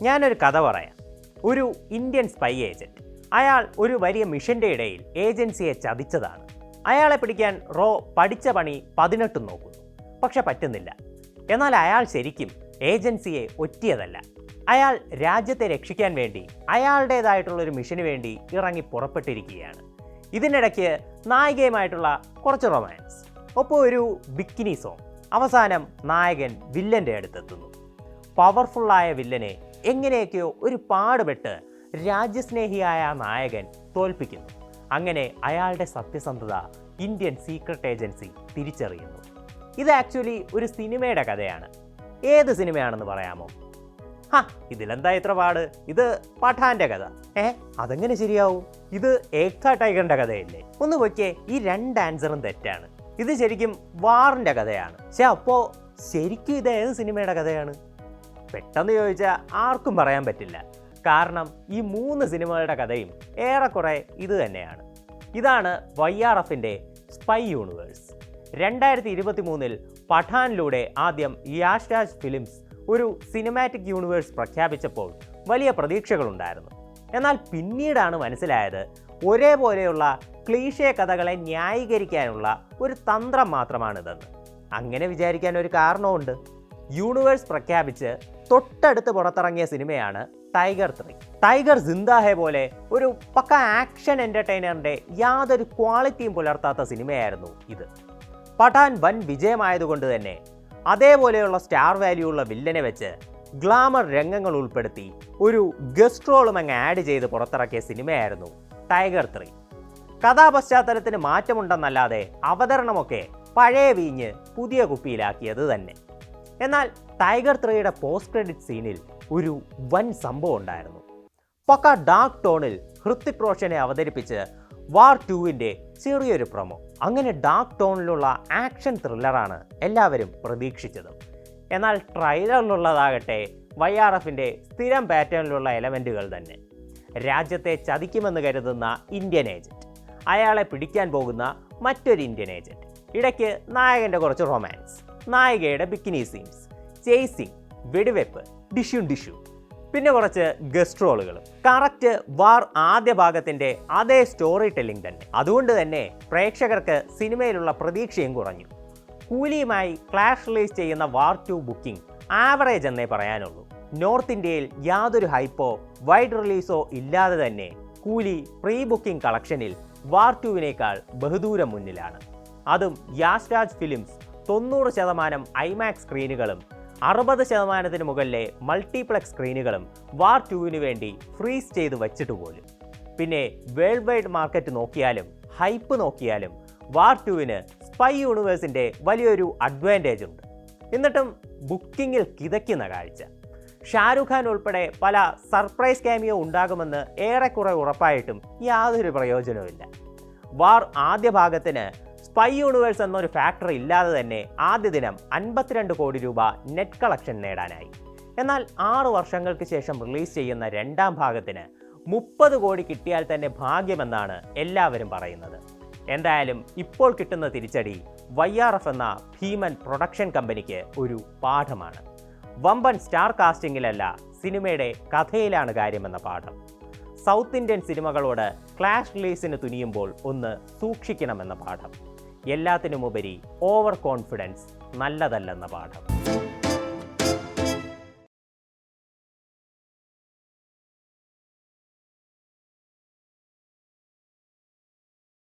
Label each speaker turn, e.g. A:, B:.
A: ഞാനൊരു കഥ പറയാം. ഒരു ഇന്ത്യൻ സ്പൈ ഏജൻറ്റ്. അയാൾ ഒരു വലിയ മിഷൻ്റെ ഇടയിൽ ഏജൻസിയെ ചതിച്ചതാണ്. അയാളെ പിടിക്കാൻ റോ പഠിച്ച പണി 18 നോക്കുന്നു, പക്ഷെ പറ്റുന്നില്ല. എന്നാൽ അയാൾ ശരിക്കും ഏജൻസിയെ ഒറ്റിയതല്ല. അയാൾ രാജ്യത്തെ രക്ഷിക്കാൻ വേണ്ടി അയാളുടേതായിട്ടുള്ളൊരു മിഷന് വേണ്ടി ഇറങ്ങി പുറപ്പെട്ടിരിക്കുകയാണ്. ഇതിനിടയ്ക്ക് നായികയുമായിട്ടുള്ള കുറച്ച് റൊമാൻസ്, ഒപ്പം ഒരു ബിക്കിനി സോങ്. അവസാനം നായകൻ വില്ലൻ്റെ അടുത്തെത്തുന്നു. പവർഫുള്ളായ വില്ലനെ എങ്ങനെയൊക്കെയോ ഒരു പാടുപെട്ട് രാജ്യസ്നേഹിയായ നായകൻ തോൽപ്പിക്കുന്നു. അങ്ങനെ അയാളുടെ സത്യസന്ധത ഇന്ത്യൻ സീക്രട്ട് ഏജൻസി തിരിച്ചറിയുന്നു. ഇത് ആക്ച്വലി ഒരു സിനിമയുടെ കഥയാണ്. ഏത് സിനിമയാണെന്ന് പറയാമോ? ഇതിലെന്താ ഇത്ര പാട്? ഇത് പഠാൻ്റെ കഥ. അതെങ്ങനെ ശരിയാവും? ഇത് ഏക്താ ടൈഗറിൻ്റെ കഥയല്ലേ? ഒന്ന് നോക്കിയേ, ഈ 2 ആൻസറും തെറ്റാണ്. ഇത് ശരിക്കും വാറിൻ്റെ കഥയാണ്. അപ്പോൾ ശരിക്കും ഇത് ഏത് സിനിമയുടെ കഥയാണ്? പെട്ടെന്ന് ചോദിച്ചാൽ ആർക്കും പറയാൻ പറ്റില്ല. കാരണം ഈ 3 സിനിമകളുടെ കഥയും ഏറെക്കുറെ ഇത് തന്നെയാണ്. ഇതാണ് YRFൻ്റെ സ്പൈ യൂണിവേഴ്സ്. 2023 പഠാനിലൂടെ ആദ്യം യാഷ് രാജ് ഫിലിംസ് ഒരു സിനിമാറ്റിക് യൂണിവേഴ്സ് പ്രഖ്യാപിച്ചപ്പോൾ വലിയ പ്രതീക്ഷകളുണ്ടായിരുന്നു. എന്നാൽ പിന്നീടാണ് മനസ്സിലായത് ഒരേപോലെയുള്ള ക്ലീഷേ കഥകളെ ന്യായീകരിക്കാനുള്ള ഒരു തന്ത്രം മാത്രമാണിതെന്ന്. അങ്ങനെ വിചാരിക്കാൻ ഒരു കാരണമുണ്ട്. യൂണിവേഴ്സ് പ്രഖ്യാപിച്ച് തൊട്ടടുത്ത് പുറത്തിറങ്ങിയ സിനിമയാണ് ടൈഗർ 3. ടൈഗർ സിന്ദാ ഹേ പോലെ ഒരു പക്ക ആക്ഷൻ എൻ്റർടൈനറിൻ്റെ യാതൊരു ക്വാളിറ്റിയും പുലർത്താത്ത സിനിമയായിരുന്നു ഇത്. പഠാൻ വൻ വിജയമായതുകൊണ്ട് തന്നെ അതേപോലെയുള്ള സ്റ്റാർ വാല്യൂ ഉള്ള വില്ലനെ വെച്ച് ഗ്ലാമർ രംഗങ്ങൾ ഉൾപ്പെടുത്തി ഒരു ഗസ്റ്റ് റോളും അങ്ങ് ആഡ് ചെയ്ത് പുറത്തിറക്കിയ സിനിമയായിരുന്നു ടൈഗർ 3. കഥാപശ്ചാത്തലത്തിന് മാറ്റമുണ്ടെന്നല്ലാതെ അവതരണമൊക്കെ പഴയ വീഞ്ഞ് പുതിയ കുപ്പിയിലാക്കിയത് തന്നെ. എന്നാൽ ടൈഗർ 3യുടെ പോസ്റ്റ് ക്രെഡിറ്റ് സീനിൽ ഒരു വൻ സംഭവം ഉണ്ടായിരുന്നു. പക്ക ഡാർക്ക് ടോണിൽ ഹൃത്തിക് റോഷനെ അവതരിപ്പിച്ച് വാർ 2ൻ്റെ ചെറിയൊരു പ്രൊമോ. അങ്ങനെ ഡാർക്ക് ടോണിലുള്ള ആക്ഷൻ ത്രില്ലറാണ് എല്ലാവരും പ്രതീക്ഷിച്ചത്. എന്നാൽ ട്രെയിലറിലുള്ളതാകട്ടെ YRFൻ്റെ സ്ഥിരം പാറ്റേണിലുള്ള എലമെൻറ്റുകൾ തന്നെ. രാജ്യത്തെ ചതിക്കുമെന്ന് കരുതുന്ന ഇന്ത്യൻ ഏജൻറ്റ്, അയാളെ പിടിക്കാൻ പോകുന്ന മറ്റൊരു ഇന്ത്യൻ ഏജൻറ്റ്, ഇടയ്ക്ക് നായകൻ്റെ കുറച്ച് റൊമാൻസ്, നായികയുടെ ബിക്കിനി സീൻസ്, ചേസിങ്, വെടിവെപ്പ്, ഡിഷ്യൂ, പിന്നെ കുറച്ച് ഗസ്റ്റ് റോളുകളും. കറക്റ്റ് വാർ ആദ്യ ഭാഗത്തിൻ്റെ അതേ സ്റ്റോറി ടെല്ലിംഗ് തന്നെ. അതുകൊണ്ട് തന്നെ പ്രേക്ഷകർക്ക് സിനിമയിലുള്ള പ്രതീക്ഷയും കുറഞ്ഞു. കൂലിയുമായി ക്ലാഷ് റിലീസ് ചെയ്യുന്ന വാർ 2 ബുക്കിംഗ് ആവറേജ് എന്നേ പറയാനുള്ളൂ. നോർത്ത് ഇന്ത്യയിൽ യാതൊരു ഹൈപ്പോ വൈഡ് റിലീസോ ഇല്ലാതെ തന്നെ കൂലി പ്രീ ബുക്കിംഗ് കളക്ഷനിൽ വാർ 2വിനേക്കാൾ ബഹുദൂരം മുന്നിലാണ്. അതും യാഷ് രാജ് ഫിലിംസ് 90% IMAX സ്ക്രീനുകളും 60% മുകളിലെ മൾട്ടിപ്ലക്സ് സ്ക്രീനുകളും വാർ 2വിന് വേണ്ടി ഫ്രീസ് ചെയ്ത് വച്ചിട്ട് പോലും. പിന്നെ വേൾഡ് വൈഡ് മാർക്കറ്റ് നോക്കിയാലും ഹൈപ്പ് നോക്കിയാലും വാർ 2വിന് സ്പൈ യൂണിവേഴ്സിൻ്റെ വലിയൊരു അഡ്വാൻറ്റേജ് ഉണ്ട്. എന്നിട്ടും ബുക്കിങ്ങിൽ കിതയ്ക്കുന്ന കാഴ്ച. ഷാരൂഖ് ഖാൻ ഉൾപ്പെടെ പല സർപ്രൈസ് ക്യാമിയോ ഉണ്ടാകുമെന്ന് ഏറെക്കുറെ ഉറപ്പായിട്ടും യാതൊരു പ്രയോജനവുമില്ല. വാർ ആദ്യ ഭാഗത്തിന് സ്പൈ യൂണിവേഴ്സ് എന്നൊരു ഫാക്ടർ ഇല്ലാതെ തന്നെ ആദ്യ ദിനം 52 കോടി രൂപ നെറ്റ് കളക്ഷൻ നേടാനായി. എന്നാൽ 6 വർഷങ്ങൾക്ക് ശേഷം റിലീസ് ചെയ്യുന്ന 2ാം ഭാഗത്തിന് 30 കോടി കിട്ടിയാൽ തന്നെ ഭാഗ്യമെന്നാണ് എല്ലാവരും പറയുന്നത്. എന്തായാലും ഇപ്പോൾ കിട്ടുന്ന തിരിച്ചടി YRF എന്ന ഭീമൻ പ്രൊഡക്ഷൻ കമ്പനിക്ക് ഒരു പാഠമാണ്. വമ്പൻ സ്റ്റാർ കാസ്റ്റിംഗിലല്ല, സിനിമയുടെ കഥയിലാണ് കാര്യമെന്ന പാഠം. സൗത്ത് ഇന്ത്യൻ സിനിമകളോട് ക്ലാഷ് റിലീസിന് തുനിയുമ്പോൾ ഒന്ന് സൂക്ഷിക്കണമെന്ന പാഠം. എല്ലാത്തിനുമുപരി ഓവർ കോൺഫിഡൻസ് നല്ലതല്ലെന്ന പാഠം.